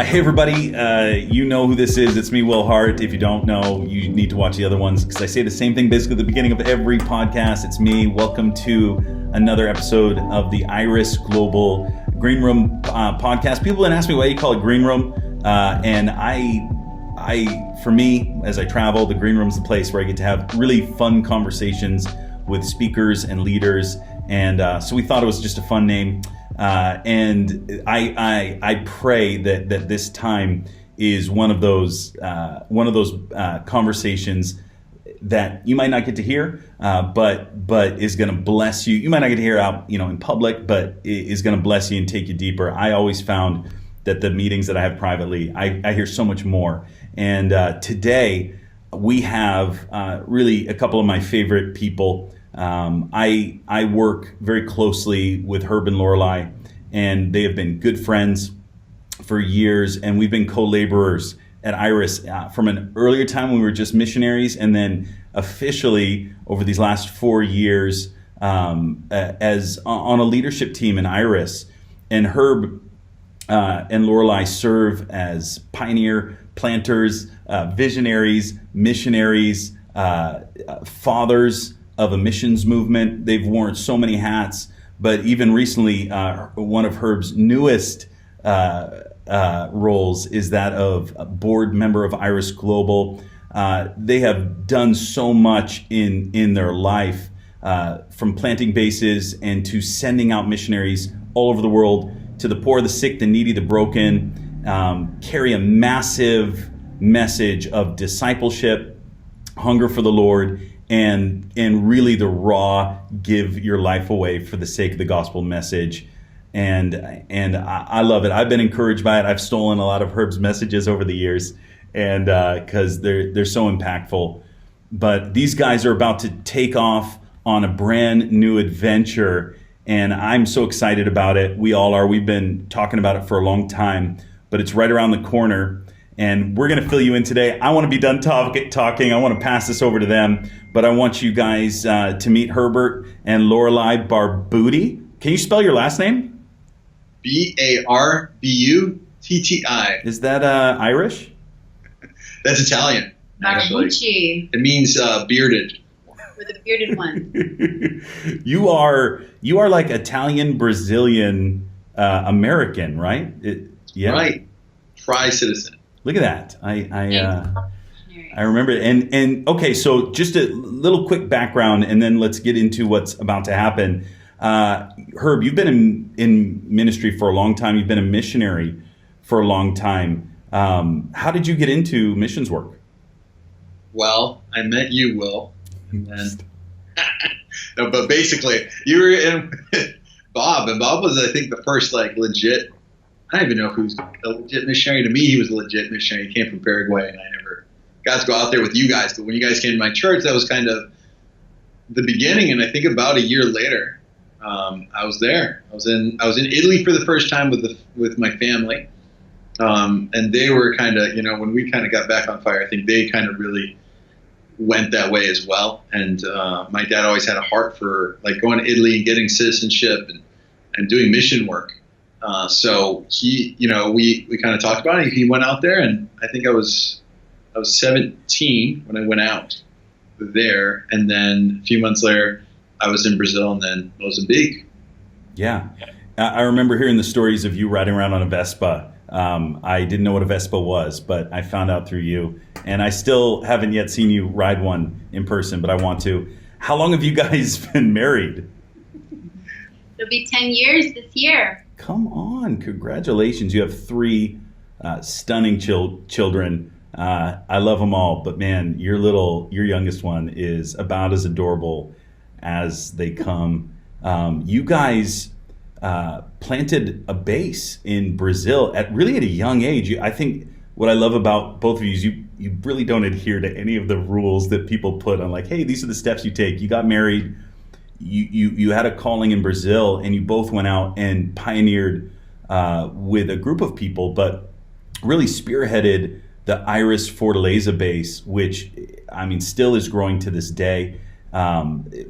Hey everybody, you know who this is. It's me, Will Hart. If you don't know, you need to watch the other ones because I say the same thing basically at the beginning of every podcast. It's me. Welcome to another episode of the Iris Global Green Room podcast. People have asked me why you call it Green Room, and for me, as I travel, the Green Room's the place where I get to have really fun conversations with speakers and leaders, and so we thought it was just a fun name. And I pray that this time is one of those conversations that you might not get to hear, but is going to bless you. You might not get to hear out, in public, but is going to bless you and take you deeper. I always found that the meetings that I have privately, I hear so much more. And today we have really a couple of my favorite people. I work very closely with Herbert Lorelei, and they have been good friends for years, and we've been co-laborers at Iris from an earlier time when we were just missionaries, and then officially over these last 4 years as on a leadership team in Iris. And Herb and Lorelei serve as pioneer planters, visionaries, missionaries, fathers of a missions movement. They've worn so many hats, but even recently, one of Herb's newest roles is that of a board member of Iris Global. They have done so much in their life, from planting bases and to sending out missionaries all over the world to the poor, the sick, the needy, the broken, carry a massive message of discipleship, hunger for the Lord, and really the raw give your life away for the sake of the gospel message. And I love it. I've been encouraged by it. I've stolen a lot of Herb's messages over the years, and because they're so impactful. But these guys are about to take off on a brand new adventure, and I'm so excited about it. We all are. We've been talking about it for a long time, but it's right around the corner. And we're going to fill you in today. I want to be done talking. I want to pass this over to them. But I want you guys to meet Herbert and Lorelei Barbutti. Can you spell your last name? Barbutti. Is that Irish? That's Italian. Barbucci. It means bearded. With a bearded one. You are like Italian, Brazilian, American, right? Yeah. Right. Tri-citizen. Look at that. I remember it. And okay, so just a little quick background, and then let's get into what's about to happen. Herb, you've been in ministry for a long time. You've been a missionary for a long time. How did you get into missions work? Well, I met you, Will. And no, but basically, you were in Bob, and Bob was, I think, the first legit. I don't even know if he was a legit missionary. To me, he was a legit missionary. He came from Paraguay, and I never got to go out there with you guys. But when you guys came to my church, that was kind of the beginning. And I think about a year later, I was there. I was in Italy for the first time with my family, and they were kind of, when we kind of got back on fire, I think they kind of really went that way as well. And my dad always had a heart for going to Italy and getting citizenship and doing mission work. So he, we kind of talked about it. He went out there, and I think I was 17 when I went out there. And then a few months later, I was in Brazil and then Mozambique. Yeah. I remember hearing the stories of you riding around on a Vespa. I didn't know what a Vespa was, but I found out through you. And I still haven't yet seen you ride one in person, but I want to. How long have you guys been married? It'll be 10 years this year. Come on, congratulations. You have 3 stunning children. I love them all, but man, your youngest one is about as adorable as they come. You guys planted a base in Brazil at a young age. I think what I love about both of you is you really don't adhere to any of the rules that people put on, hey, these are the steps you take. You got married. You had a calling in Brazil, and you both went out and pioneered with a group of people, but really spearheaded the Iris Fortaleza base, which still is growing to this day.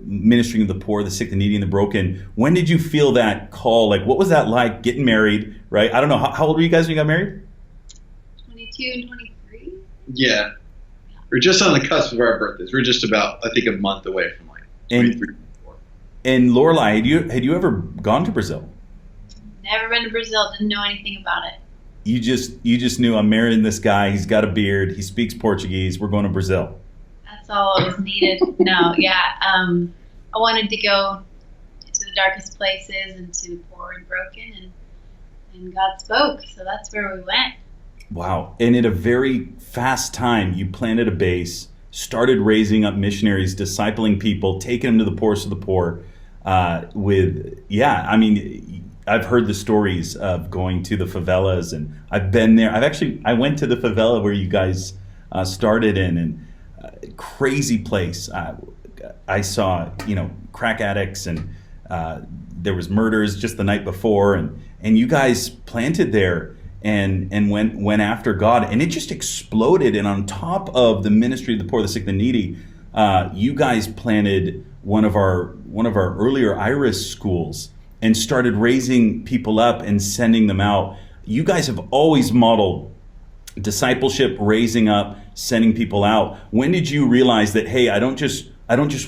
ministering to the poor, the sick, the needy, and the broken. When did you feel that call? Like, what was that like getting married, right? I don't know. How old were you guys when you got married? 22 and 23. Yeah. We're just on the cusp of our birthdays. We're just about, I think, a month away from like 23. And Lorelei, had you ever gone to Brazil? Never been to Brazil. Didn't know anything about it. You just knew, I'm marrying this guy. He's got a beard. He speaks Portuguese. We're going to Brazil. That's all that was needed. No, yeah. I wanted to go to the darkest places and to the poor and broken, and God spoke. So that's where we went. Wow. And in a very fast time, you planted a base, started raising up missionaries, discipling people, taking them to the poorest of the poor. I've heard the stories of going to the favelas, and I've been there. I went to the favela where you guys started in, and crazy place. I saw, crack addicts, and there was murders just the night before, and you guys planted there and went after God, and it just exploded. And on top of the ministry of the poor, the sick, the needy, you guys planted one of our earlier Iris schools and started raising people up and sending them out. You guys have always modeled discipleship, raising up, sending people out. When did you realize that, hey, I don't just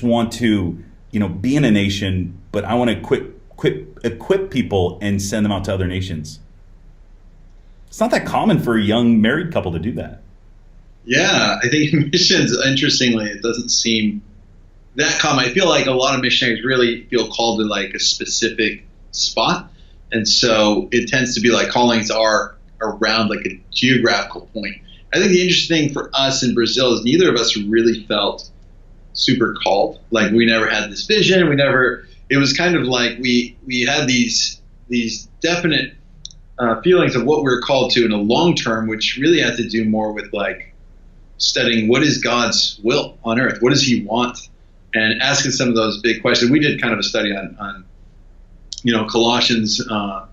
want to, be in a nation, but I want to equip people and send them out to other nations? It's not that common for a young married couple to do that. Yeah, I think missions, interestingly, it doesn't seem that common. I feel like a lot of missionaries really feel called to like a specific spot. And so it tends to be like callings are around like a geographical point. I think the interesting thing for us in Brazil is neither of us really felt super called. Like we never had this vision. It was kind of like we had these definite feelings of what we were called to in a long term, which really had to do more with like studying what is God's will on earth? What does he want? And asking some of those big questions. We did kind of a study on Colossians, I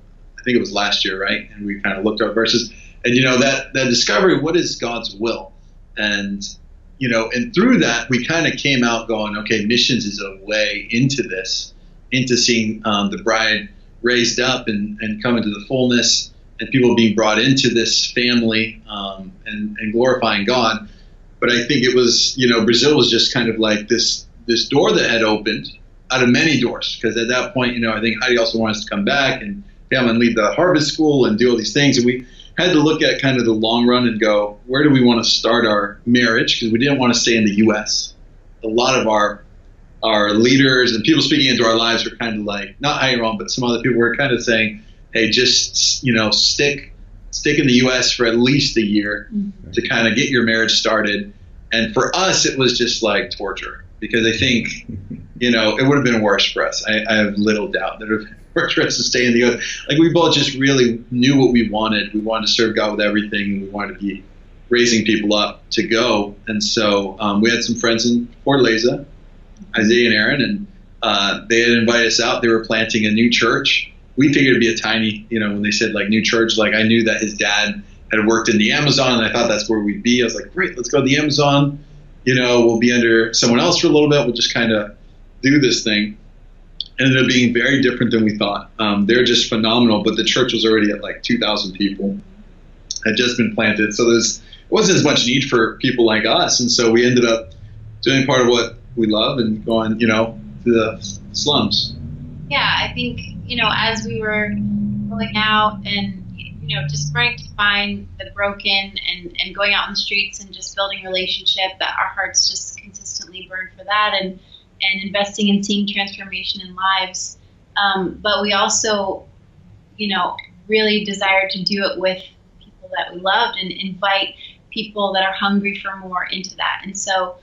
think it was last year, right? And we kind of looked at verses, and that discovery, what is God's will? And and through that, we kind of came out going, okay, missions is a way into this, into seeing the bride raised up and come into the fullness, and people being brought into this family and glorifying God. But I think it was, Brazil was just kind of like this door that had opened out of many doors, because at that point, I think Heidi also wanted us to come back and come and lead the harvest school and do all these things. And we had to look at kind of the long run and go, where do we want to start our marriage? Because we didn't want to stay in the U.S. A lot of our leaders and people speaking into our lives were kind of like, not Hiram, but some other people were kind of saying, hey, just, stick in the U.S. for at least a year to kind of get your marriage started. And for us, it was just like torture. Because I think, it would have been worse for us. I have little doubt that it would have been worse for us to stay in the U.S. Like we both just really knew what we wanted. We wanted to serve God with everything. We wanted to be raising people up to go. And so we had some friends in Fortaleza, Isaiah and Aaron, and they had invited us out. They were planting a new church. We figured it'd be a tiny, when they said like new church, like I knew that his dad had worked in the Amazon, and I thought that's where we'd be. I was like, great, let's go to the Amazon. We'll be under someone else for a little bit. We'll just kind of do this thing. It ended up being very different than we thought. They're just phenomenal, but the church was already at like 2,000 people, had just been planted. So there wasn't as much need for people like us. And so we ended up doing part of what we love and going, to the slums. Yeah, I think, as we were going out and just trying to find the broken and going out in the streets and just building relationship, that our hearts just consistently burn for that, and investing in seeing transformation in lives. But we also, really desired to do it with people that we loved and invite people that are hungry for more into that. And so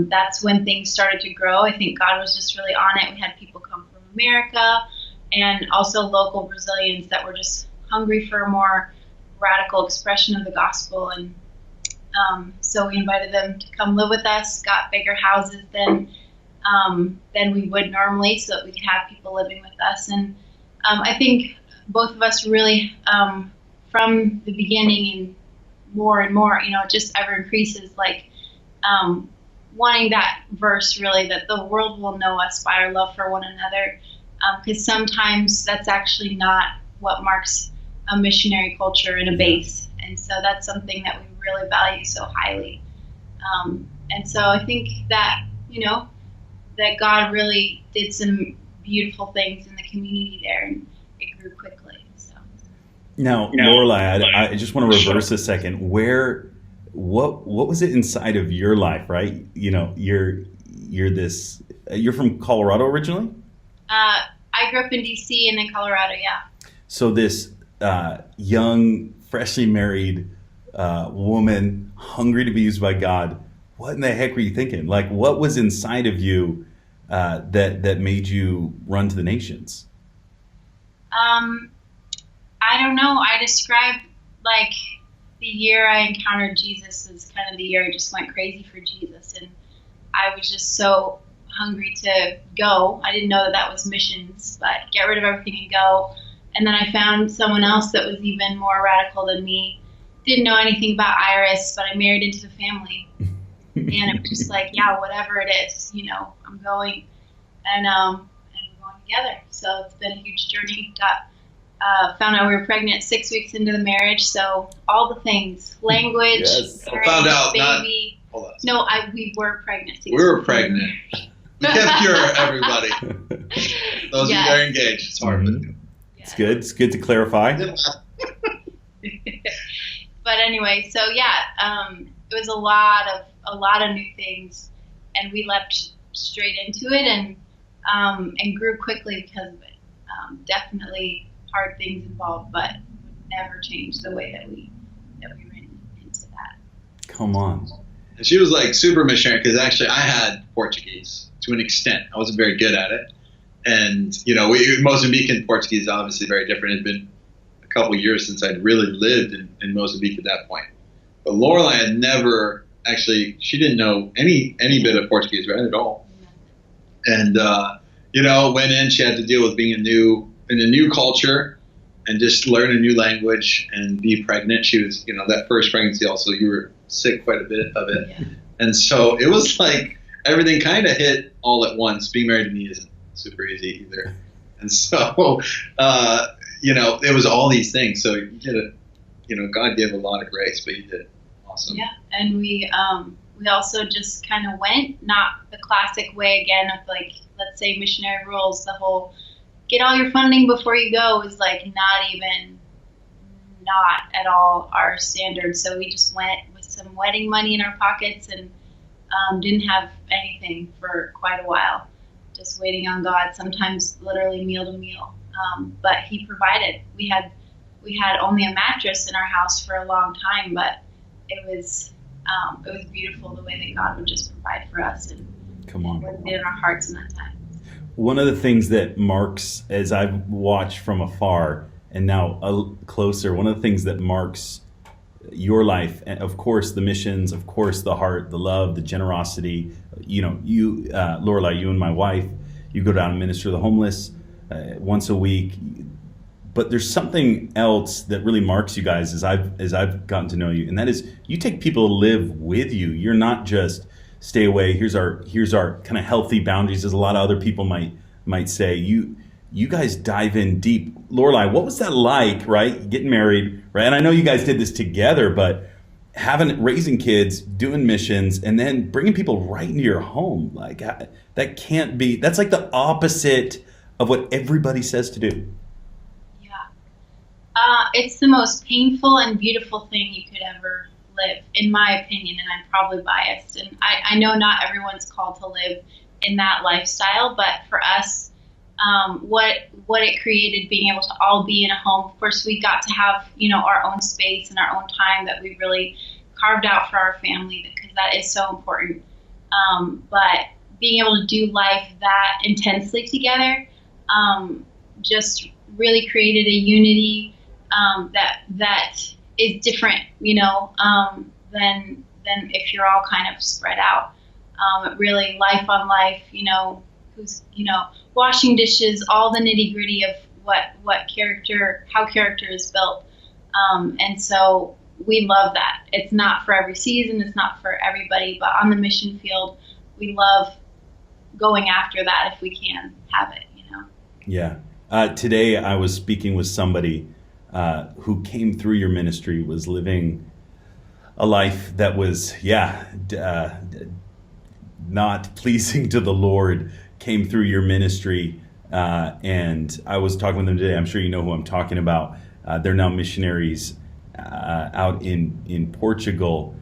that's when things started to grow. I think God was just really on it. We had people come from America and also local Brazilians that were just hungry for a more radical expression of the gospel, and so we invited them to come live with us. Got bigger houses than we would normally, so that we could have people living with us. And I think both of us really, from the beginning and more, it just ever increases. Like wanting that verse really, that the world will know us by our love for one another, because sometimes that's actually not what marks a missionary culture in a base. And so that's something that we really value so highly. And so I think that, that God really did some beautiful things in the community there, and it grew quickly. So. Now, Lorelei, I just want to reverse a second. What was it inside of your life, right? You're from Colorado originally? I grew up in DC and then Colorado, yeah. So this young, freshly married woman, hungry to be used by God, what in the heck were you thinking? Like, what was inside of you that made you run to the nations? I don't know. I describe like the year I encountered Jesus as kind of the year I just went crazy for Jesus, and I was just so hungry to go. I didn't know that was missions, but get rid of everything and go. And then I found someone else that was even more radical than me. Didn't know anything about Iris, but I married into the family. And it was just like, yeah, whatever it is, I'm going, and we're going together. So it's been a huge journey. Found out we were pregnant 6 weeks into the marriage, so all the things, language, yes. marriage, found out, baby. Hold on. No, we were pregnant. We were pregnant. We kept pure, everybody. Those Yes. who are engaged, it's hard. Mm-hmm. It's good. It's good to clarify. But anyway, so yeah, it was a lot of new things, and we leapt straight into it, and grew quickly because of it. Definitely hard things involved, but would never change the way that we ran into that. Come on. And she was like super missionary, because actually I had Portuguese to an extent. I wasn't very good at it. And, Mozambican Portuguese is obviously very different. It had been a couple years since I'd really lived in Mozambique at that point. But Lorelei had never actually, she didn't know any bit of Portuguese, right, at all. And, went in, she had to deal with being in a new culture and just learn a new language and be pregnant. She was, that first pregnancy also, you were sick quite a bit of it. Yeah. And so it was like everything kind of hit all at once. Being married to me isn't super easy either. And so, it was all these things. So you did it, God gave a lot of grace, but you did it awesome. Yeah, and we also just kind of went, not the classic way again of like, let's say missionary rules, the whole get all your funding before you go is like not at all our standard. So we just went with some wedding money in our pockets and didn't have anything for quite a while, just waiting on God, sometimes literally meal to meal. But he provided. We had only a mattress in our house for a long time, but it was beautiful the way that God would just provide for us and Come on. what he did in our hearts in that time. One of the things that marks, as I've watched from afar and now closer, one of the things that marks your life, and of course the missions, of course the heart, the love, the generosity. You, Lorelei, you and my wife, you go down and minister to the homeless once a week. But there's something else that really marks you guys as I've gotten to know you, and that is you take people to live with you. You're not just stay away. Here's our kind of healthy boundaries, as a lot of other people might say. You guys dive in deep. Lorelei, what was that like, right? Getting married, right? And I know you guys did this together, but raising kids, doing missions, and then bringing people right into your home, like that can't be. That's like the opposite of what everybody says to do. It's the most painful and beautiful thing you could ever live, in my opinion, and I'm probably biased. And I know not everyone's called to live in that lifestyle, but for us, what it created, being able to all be in a home. Of course, we got to have, our own space and our own time that we really carved out for our family, because that is so important. But being able to do life that intensely together just really created a unity that is different, than if you're all kind of spread out. Really life on life, who's, washing dishes, all the nitty gritty of how character is built. And so we love that. It's not for every season. It's not for everybody, but on the mission field, we love going after that if we can have it, Yeah. Today I was speaking with somebody who came through your ministry was living a life that was, not pleasing to the Lord, came through your ministry. And I was talking with them today. I'm sure you know who I'm talking about. They're now missionaries out in Portugal.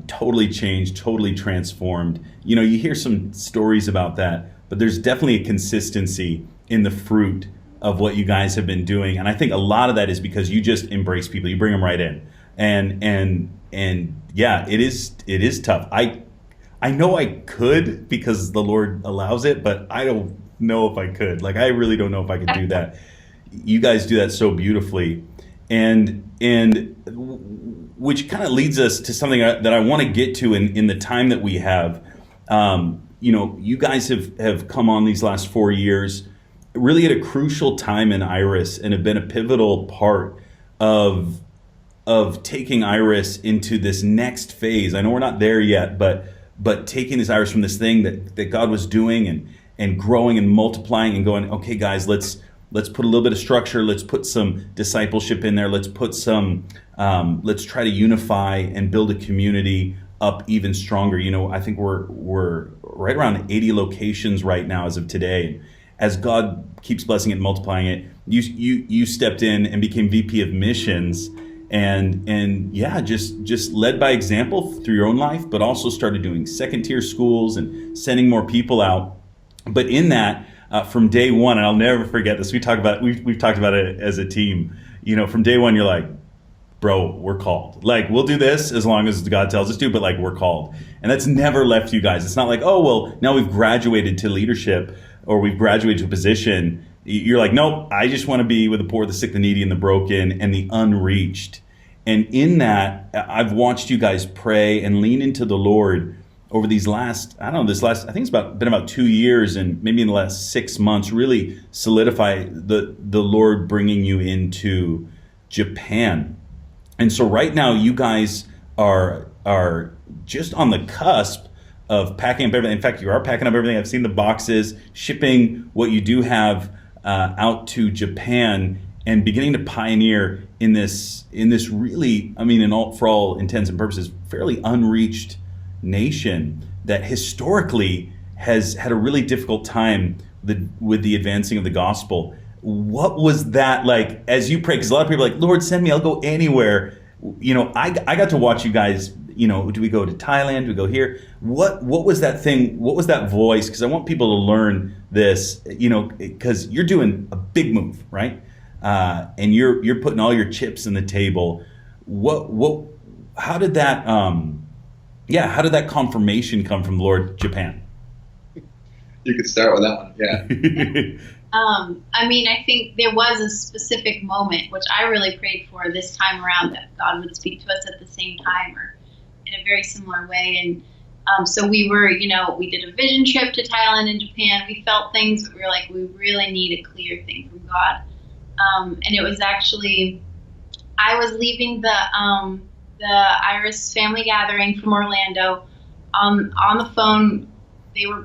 Totally changed, totally transformed. You know, you hear some stories about that, but there's definitely a consistency in the fruit of what you guys have been doing. And I think a lot of that is because you just embrace people. You bring them right in. And yeah, it is tough. I know I could because the Lord allows it, but I don't know if I could. Like, I really don't know if I could do that. You guys do that so beautifully. And which kind of leads us to something that I want to get to in the time that we have. You know, you guys have come on these last 4 years really at a crucial time in Iris and have been a pivotal part of taking Iris into this next phase. I know we're not there yet, but taking this Iris from this thing that God was doing and growing and multiplying and going, okay, guys, let's put a little bit of structure. Let's put some discipleship in there. Let's put some, let's try to unify and build a community up even stronger. You know, I think we're right around 80 locations right now as of today. As God keeps blessing it and multiplying it, you stepped in and became VP of missions and yeah, just led by example through your own life, but also started doing second tier schools and sending more people out. But in that, from day one, and I'll never forget this, we've talked about it as a team. You know, from day one, you're like, bro, we're called. Like, we'll do this as long as God tells us to, but like, we're called. And that's never left you guys. It's not like, oh, well, now we've graduated to leadership or we've graduated to a position. You're like, nope, I just want to be with the poor, the sick, the needy, and the broken, and the unreached. And in that, I've watched you guys pray and lean into the Lord over these last, I think it's been about 2 years, and maybe in the last 6 months, really solidify the Lord bringing you into Japan. And so right now, you guys are just on the cusp of packing up everything. In fact, you are packing up everything. I've seen the boxes, shipping what you do have out to Japan, and beginning to pioneer in this really, I mean, for all intents and purposes, fairly unreached nation that historically has had a really difficult time with the advancing of the gospel. What was that like as you pray? Because a lot of people are like, Lord, send me, I'll go anywhere. You know, I got to watch you guys, you know, do we go to Thailand? Do we go here? What was that thing? What was that voice? Because I want people to learn this, you know, because you're doing a big move, right? And you're putting all your chips in the table. How did that confirmation come from Lord Japan? You could start with that one. Yeah. I mean, I think there was a specific moment, which I really prayed for this time around, that God would speak to us at the same time or in a very similar way. And so we were, you know, we did a vision trip to Thailand and Japan. We felt things, but we were like, we really need a clear thing from God. And it was actually, I was leaving the Iris family gathering from Orlando. On the phone,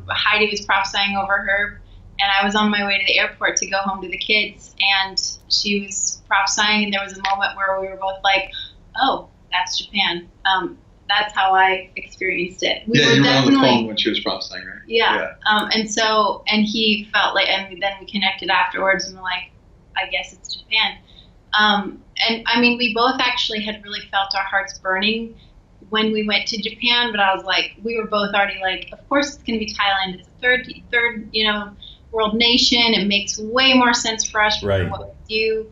Heidi was prophesying over her, and I was on my way to the airport to go home to the kids, and she was prophesying, and there was a moment where we were both like, oh, that's Japan. That's how I experienced it. You were on the phone when she was prophesying, right? Yeah. And he felt like, and then we connected afterwards, and we're like, I guess it's Japan. And I mean, we both actually had really felt our hearts burning when we went to Japan, but I was like, we were both already like, of course it's going to be Thailand. It's a third, you know, world nation. It makes way more sense for us for what we do.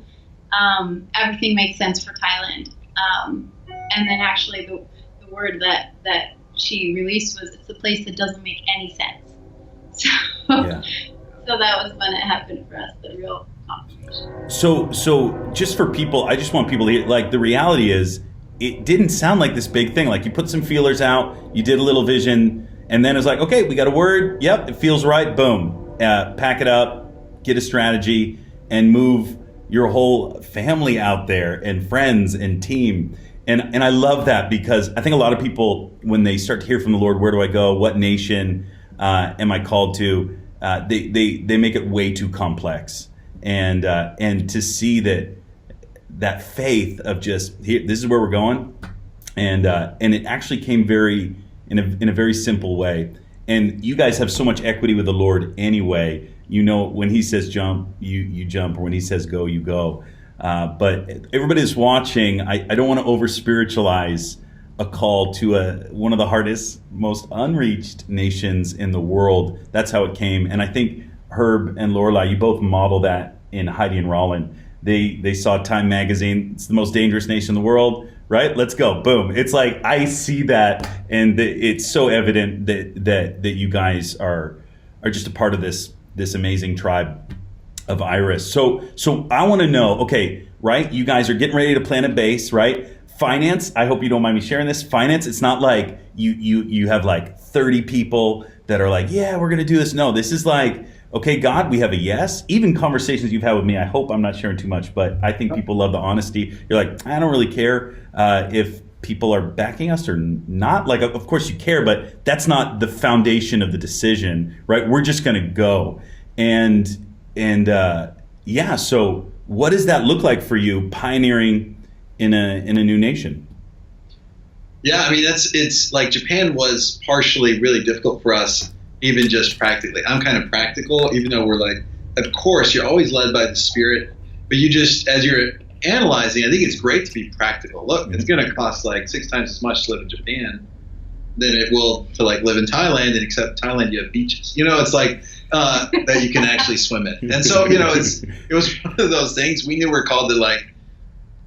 Everything makes sense for Thailand. And then actually the word that she released was, it's a place that doesn't make any sense. So that was when it happened for us, the real confirmation. So just for people, I just want people to hear, like, the reality is, it didn't sound like this big thing. Like, you put some feelers out, you did a little vision, and then it's like, okay, we got a word. Yep, it feels right. Boom. Pack it up, get a strategy, and move your whole family out there and friends and team. And I love that, because I think a lot of people, when they start to hear from the Lord, where do I go? What nation am I called to? They make it way too complex. And to see that that faith of just, here, this is where we're going. And it actually came in a very simple way. And you guys have so much equity with the Lord anyway. You know, when he says jump, you jump, or when he says go, you go. But everybody that's watching, I don't want to over spiritualize a call to one of the hardest, most unreached nations in the world. That's how it came. And I think Herb and Lorelei, you both model that in Heidi and Rollin. They saw Time magazine, it's the most dangerous nation in the world, right? Let's go, boom. It's like, I see that, and it's so evident that you guys are just a part of this amazing tribe of Iris. So I want to know, okay, right? You guys are getting ready to plant a base, right? Finance, I hope you don't mind me sharing this. Finance, it's not like you have like 30 people that are like, yeah, we're going to do this. No, this is like, okay, God, we have a yes. Even conversations you've had with me, I hope I'm not sharing too much, but I think people love the honesty. You're like, I don't really care if people are backing us or not. Like, of course you care, but that's not the foundation of the decision, right? We're just going to go. And yeah, so what does that look like for you, pioneering in a new nation? Yeah, I mean, it's like Japan was partially really difficult for us, even just practically. I'm kind of practical, even though we're like, of course, you're always led by the Spirit, but you just, as you're analyzing, I think it's great to be practical. Look, it's going to cost like 6 times as much to live in Japan than it will to like live in Thailand, and except Thailand, you have beaches. You know, it's like that you can actually swim in. And so, you know, it was one of those things. We knew we're called to like,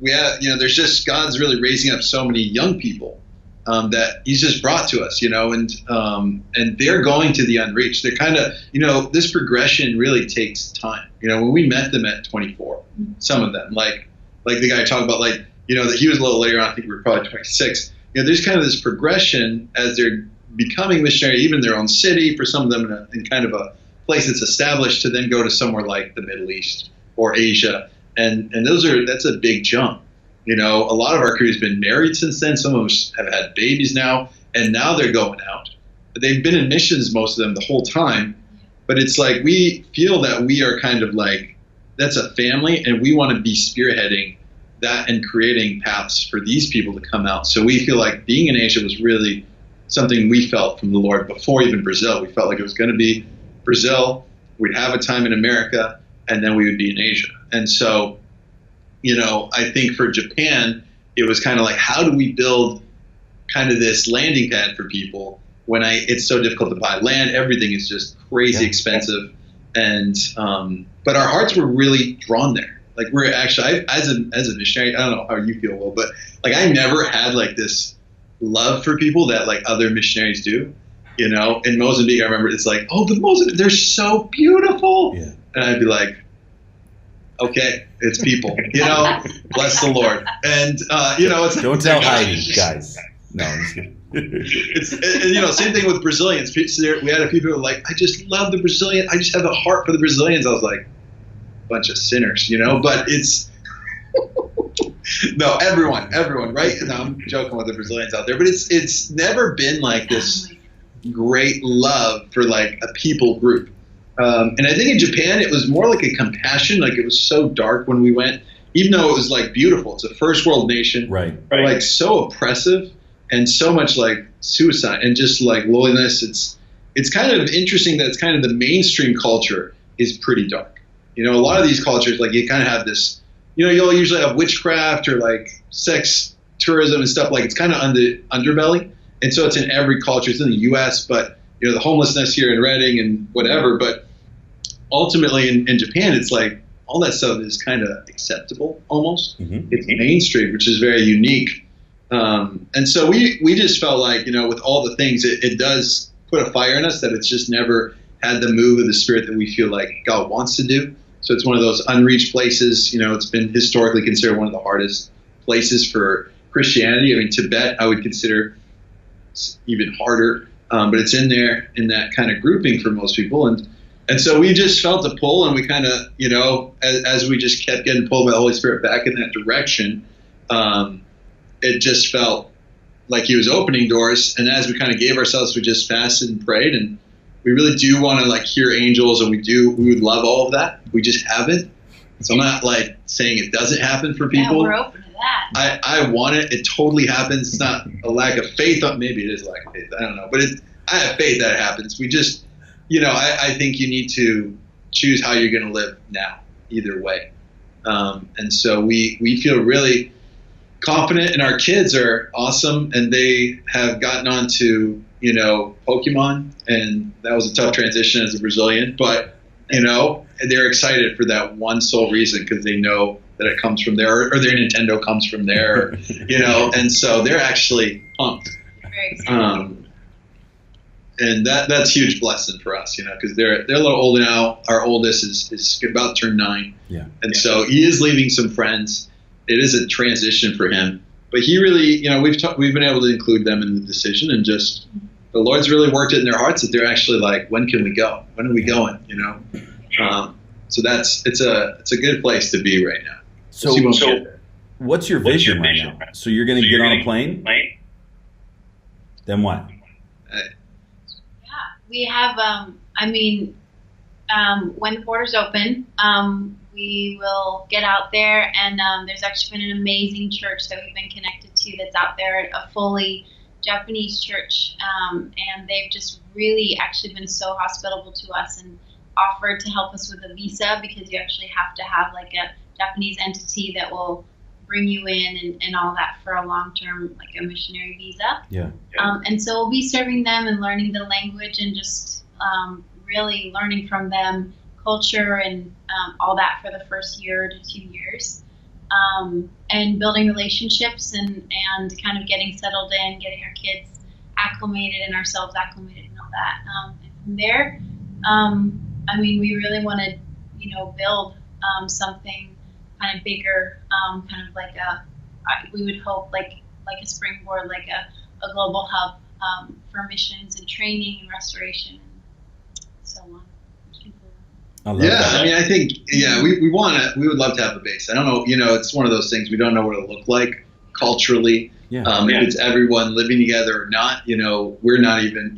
we have, you know, there's just, God's really raising up so many young people that he's just brought to us, you know, and they're going to the unreached. They're kind of, you know, this progression really takes time. You know, when we met them at 24, some of them, like the guy talked about, like, you know, that he was a little later on, I think we were probably 26. You know, there's kind of this progression as they're becoming missionary, even in their own city, for some of them in kind of a place that's established, to then go to somewhere like the Middle East or Asia. And that's a big jump. You know, a lot of our crew has been married since then. Some of us have had babies now, and now they're going out. They've been in missions, most of them, the whole time. But it's like we feel that we are kind of like, that's a family, and we want to be spearheading that and creating paths for these people to come out. So we feel like being in Asia was really something we felt from the Lord before even Brazil. We felt like it was going to be Brazil, we'd have a time in America, and then we would be in Asia. And so, you know, I think for Japan, it was kind of like, how do we build kind of this landing pad for people when it's so difficult to buy land? Everything is just crazy expensive. And, but our hearts were really drawn there. Like, we're actually, as a missionary, I don't know how you feel, Will, but like, I never had like this love for people that like other missionaries do. You know, in Mozambique, I remember it's like, oh, the Mozambique, they're so beautiful. Yeah. And I'd be like, okay, it's people, you know, bless the Lord. And, you know, it's, don't tell Heidi, guys. No, I'm just kidding. You know, same thing with Brazilians. We had a few people like, I just love the Brazilians. I just have a heart for the Brazilians. I was like, bunch of sinners, you know, but it's, no, everyone, right? And I'm joking with the Brazilians out there, but it's never been like this great love for like a people group. And I think in Japan, it was more like a compassion. Like, it was so dark when we went, even though it was like beautiful. It's a first world nation, right? Like, so oppressive and so much like suicide and just like loneliness. It's kind of interesting that it's kind of the mainstream culture is pretty dark. You know, a lot of these cultures, like, you kind of have this, you know, you'll usually have witchcraft or like sex tourism and stuff. Like, it's kind of on the underbelly. And so it's in every culture. It's in the U.S., but, you know, the homelessness here in Reading and whatever. But ultimately in Japan, it's like all that stuff is kind of acceptable almost. Mm-hmm. It's mainstream, which is very unique. And so we just felt like, you know, with all the things, it does put a fire in us that it's just never had the move of the Spirit that we feel like God wants to do. So it's one of those unreached places. You know, it's been historically considered one of the hardest places for Christianity. I mean, Tibet, I would consider even harder, but it's in there in that kind of grouping for most people. And so we just felt the pull, and we kind of, you know, as we just kept getting pulled by the Holy Spirit back in that direction, it just felt like he was opening doors. And as we kind of gave ourselves, we just fasted and prayed, and we really do want to like hear angels, and we would love all of that. We just haven't. So I'm not like saying it doesn't happen for people. Yeah, we're open to that. I want it. It totally happens. It's not a lack of faith. Maybe it is a lack of faith. I don't know. But I have faith that it happens. We just, I think you need to choose how you're going to live now, either way. And so we feel really confident, and our kids are awesome, and they have gotten onto, Pokemon, and that was a tough transition as a Brazilian, but, they're excited for that one sole reason, because they know that it comes from there, or their Nintendo comes from there, and so they're actually pumped. Very excited. And that's a huge blessing for us, because they're a little older now. Our oldest is about to turn 9. Yeah. And so he is leaving some friends. It is a transition for him, but he really, we've been able to include them in the decision, and just the Lord's really worked it in their hearts that they're actually like, when can we go? When are we going? So it's a good place to be right now. So what's your vision right now? So you're going to get on a plane? Then what? We have, when the borders open, we will get out there, and there's actually been an amazing church that we've been connected to that's out there, a fully Japanese church, and they've just really actually been so hospitable to us and offered to help us with a visa, because you actually have to have like a Japanese entity that will bring you in and all that for a long-term, like a missionary visa. Yeah. And so we'll be serving them and learning the language, and just really learning from them culture and all that for the first year to 2 years, and building relationships and kind of getting settled in, getting our kids acclimated and ourselves acclimated and all that. And from there, we really want to, build something kind of bigger, kind of like we would hope like a springboard, like a global hub for missions and training and restoration and so on. I think, we would love to have a base. I don't know, it's one of those things, we don't know what it'll look like culturally. If it's everyone living together or not, we're not even,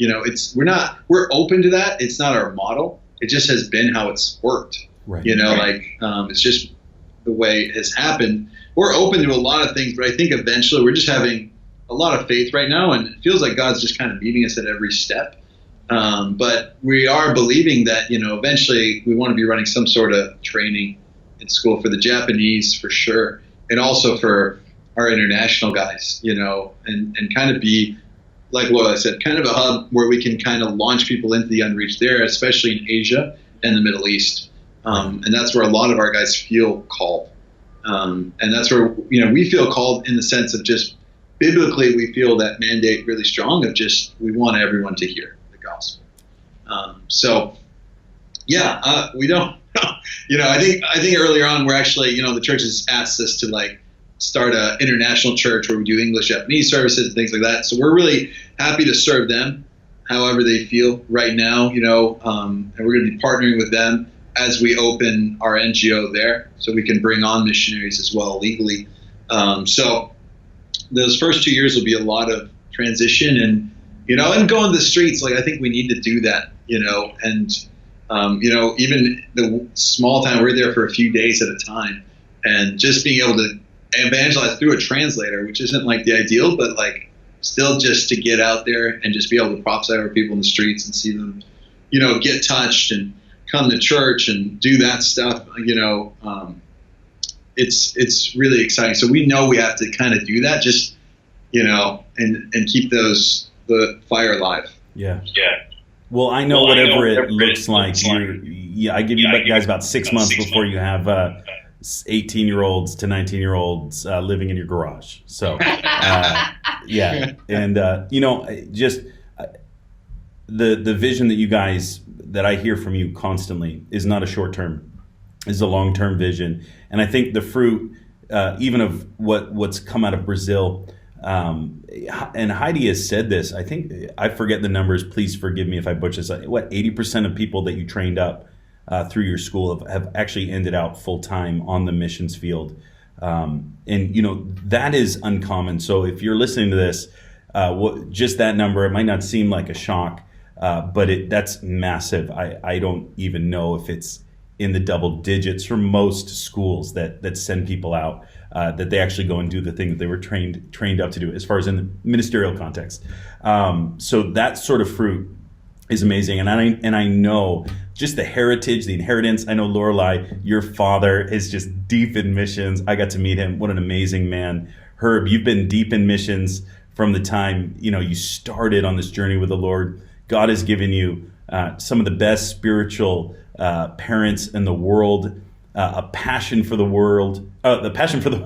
we're open to that. It's not our model. It just has been how it's worked. Right. It's just the way it has happened. We're open to a lot of things, but I think eventually we're just having a lot of faith right now, and it feels like God's just kind of meeting us at every step. But we are believing that, eventually we want to be running some sort of training in school for the Japanese for sure, and also for our international guys, and kind of be, like Lorelei said, kind of a hub where we can kind of launch people into the unreached there, especially in Asia and the Middle East. And that's where a lot of our guys feel called. And that's where, we feel called in the sense of just biblically, we feel that mandate really strong of just, we want everyone to hear the gospel. We don't, I think earlier on we're actually, the church has asked us to like start an international church where we do English, Japanese services and things like that. So we're really happy to serve them however they feel right now, and we're going to be partnering with them as we open our NGO there, so we can bring on missionaries as well legally. So those first 2 years will be a lot of transition and go in the streets. Like, I think we need to do that, and even the small time, we're there for a few days at a time, and just being able to evangelize through a translator, which isn't like the ideal, but like still just to get out there and just be able to prophesy over people in the streets and see them, get touched and come to church and do that stuff. It's really exciting. So we know we have to kind of do that, just, and keep the fire alive. Yeah. Well, I know whatever it looks like. I give you guys about 6 months before you have 18-year-olds to 19-year-olds living in your garage. So, and just the vision that you guys, that I hear from you constantly, is not a short term, is a long term vision. And I think the fruit, even of what's come out of Brazil. And Heidi has said this, I think, I forget the numbers, please forgive me if I butcher this, 80% of people that you trained up through your school have actually ended out full-time on the missions field. And, that is uncommon. So if you're listening to this, just that number, it might not seem like a shock, but that's massive. I don't even know if it's in the double digits for most schools that send people out, that they actually go and do the thing that they were trained up to do as far as in the ministerial context. So that sort of fruit is amazing. And I know just the heritage, the inheritance. I know Lorelei, your father is just deep in missions. I got to meet him. What an amazing man. Herb, you've been deep in missions from the time, you started on this journey with the Lord. God has given you some of the best spiritual parents in the world, a passion for the world, a passion for the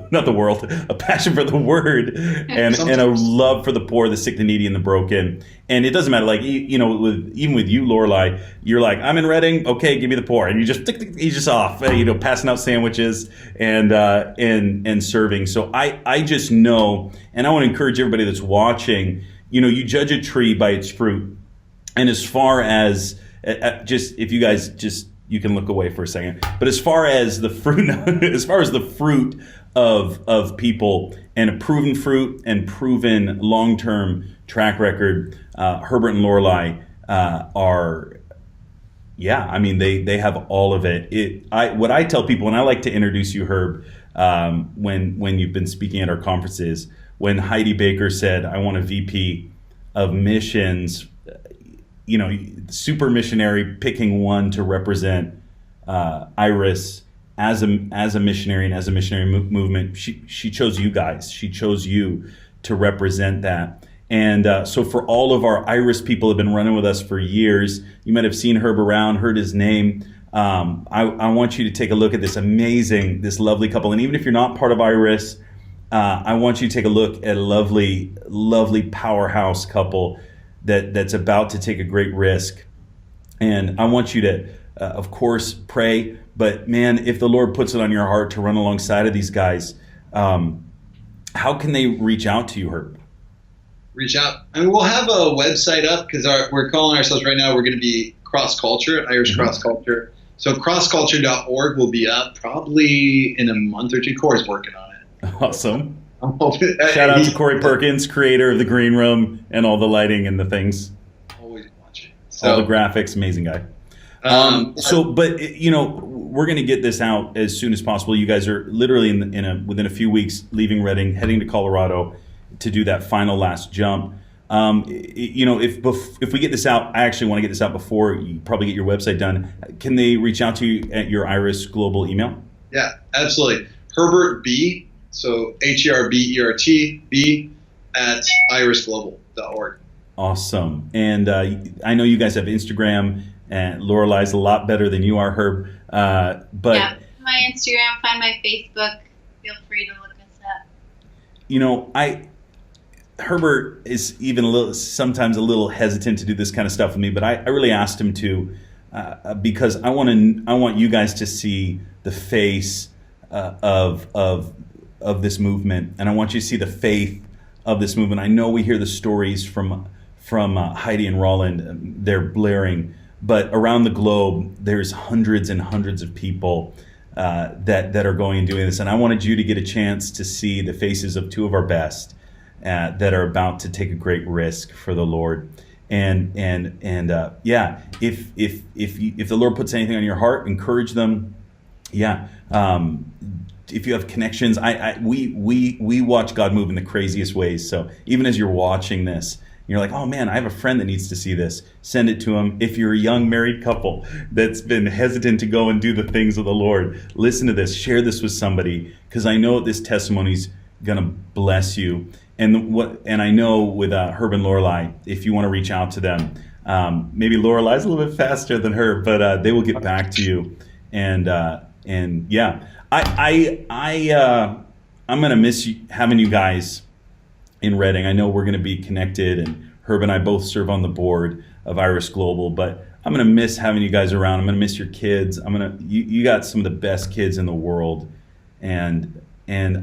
word, and a love for the poor, the sick, the needy, and the broken. And it doesn't matter, like, even with you, Lorelei, you're like, I'm in Reading, okay, give me the poor, and you just off, passing out sandwiches and serving. So I just know, and I want to encourage everybody that's watching, you judge a tree by its fruit. And as far as if you guys you can look away for a second. But as far as the fruit, of people and a proven fruit and proven long-term track record, Herbert and Lorelei they have all of it. What I tell people, and I like to introduce you, Herb, when you've been speaking at our conferences, when Heidi Baker said, I want a VP of missions, super missionary, picking one to represent Iris as a missionary and as a missionary movement. She chose you guys. She chose you to represent that. And so for all of our Iris people who have been running with us for years, you might have seen Herb around, heard his name. I want you to take a look at this lovely couple. And even if you're not part of Iris, I want you to take a look at a lovely, lovely powerhouse couple that's about to take a great risk. And I want you to, of course, pray. But man, if the Lord puts it on your heart to run alongside of these guys, how can they reach out to you, Herb? Reach out. I mean, we'll have a website up because we're calling ourselves right now, we're going to be Cross Culture, Irish Cross Culture. So crossculture.org will be up probably in a month or two. Corey's working on it. Awesome. Shout out to Corey Perkins, creator of the green room and all the lighting and the things. Always watching. All the graphics, amazing guy. We're going to get this out as soon as possible. You guys are literally within a few weeks leaving Reading, heading to Colorado to do that final last jump. If we get this out, I actually want to get this out before you probably get your website done. Can they reach out to you at your Iris Global email? Yeah, absolutely. Herbertb, so HERBERT at irisglobal.org. Awesome. And I know you guys have Instagram, and Lorelei's a lot better than you are, Herb. Yeah, my Instagram, find my Facebook. Feel free to look us up. Herbert is even sometimes a little hesitant to do this kind of stuff with me, but I really asked him to because I want you guys to see the face of this movement, and I want you to see the faith of this movement. I know we hear the stories from Heidi and Roland; they're blaring, but around the globe, there's hundreds and hundreds of people that are going and doing this, and I wanted you to get a chance to see the faces of two of our best. That are about to take a great risk for the Lord, if the Lord puts anything on your heart, encourage them. If you have connections, we watch God move in the craziest ways. So even as you're watching this, you're like, oh man, I have a friend that needs to see this. Send it to him. If you're a young married couple that's been hesitant to go and do the things of the Lord, listen to this. Share this with somebody, because I know this testimony's gonna bless you. And I know with Herb and Lorelei, if you want to reach out to them, maybe Lorelei's a little bit faster than her, but they will get back to you. I'm gonna miss having you guys in Reading. I know we're gonna be connected, and Herb and I both serve on the board of Iris Global, but I'm gonna miss having you guys around. I'm gonna miss your kids. You got some of the best kids in the world, and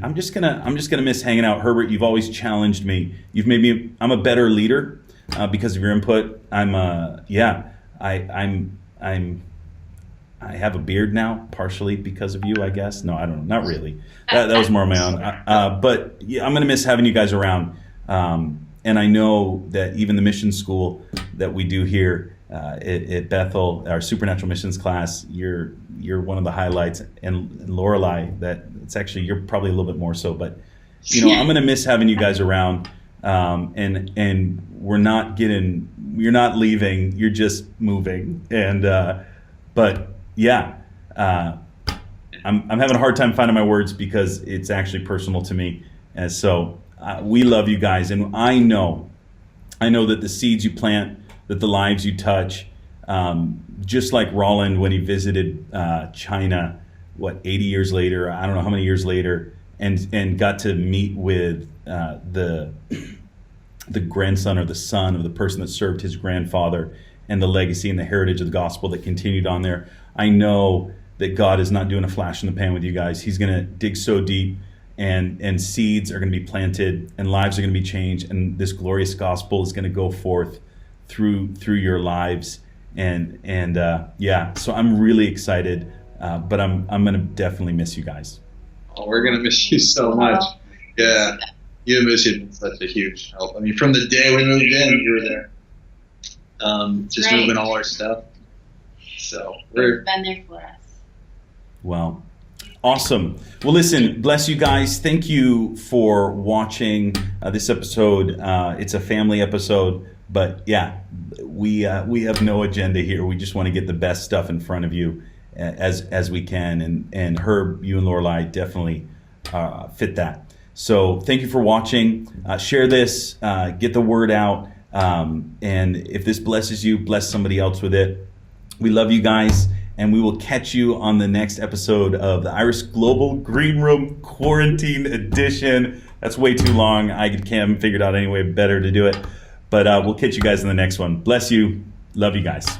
I'm just gonna miss hanging out. Herbert, you've always challenged me. You've made me. I'm a better leader because of your input. I have a beard now, partially because of you, I guess. No, I don't know. Not really. That was more on my own. But yeah, I'm gonna miss having you guys around. And I know that even the mission school that we do here at Bethel, our supernatural missions class. You're one of the highlights, and Lorelei, that it's actually, you're probably a little bit more so, but I'm going to miss having you guys around. And you're not leaving, you're just moving. And but yeah, I'm having a hard time finding my words because it's actually personal to me. And so we love you guys, and I know that the seeds you plant, that the lives you touch, just like Roland when he visited China, 80 years later, I don't know how many years later, and got to meet with the grandson or the son of the person that served his grandfather, and the legacy and the heritage of the gospel that continued on there. I know that God is not doing a flash in the pan with you guys. He's going to dig so deep, and seeds are going to be planted, and lives are going to be changed, and this glorious gospel is going to go forth through your lives. And so I'm really excited, but I'm going to definitely miss you guys. Oh, we're going to miss you so much. Yeah. You and Missy have been such a huge help. I mean, from the day we moved in, you were there. Just moving all our stuff. So you've been there for us. Well, awesome. Well, listen, bless you guys. Thank you for watching this episode. It's a family episode, but yeah, we have no agenda here. We just want to get the best stuff in front of you as we can. And Herb, you and Lorelei definitely fit that. So thank you for watching. Share this, get the word out. And if this blesses you, bless somebody else with it. We love you guys, and we will catch you on the next episode of the Iris Global Green Room Quarantine Edition. That's way too long. I haven't figured out any way better to do it. But we'll catch you guys in the next one. Bless you. Love you guys.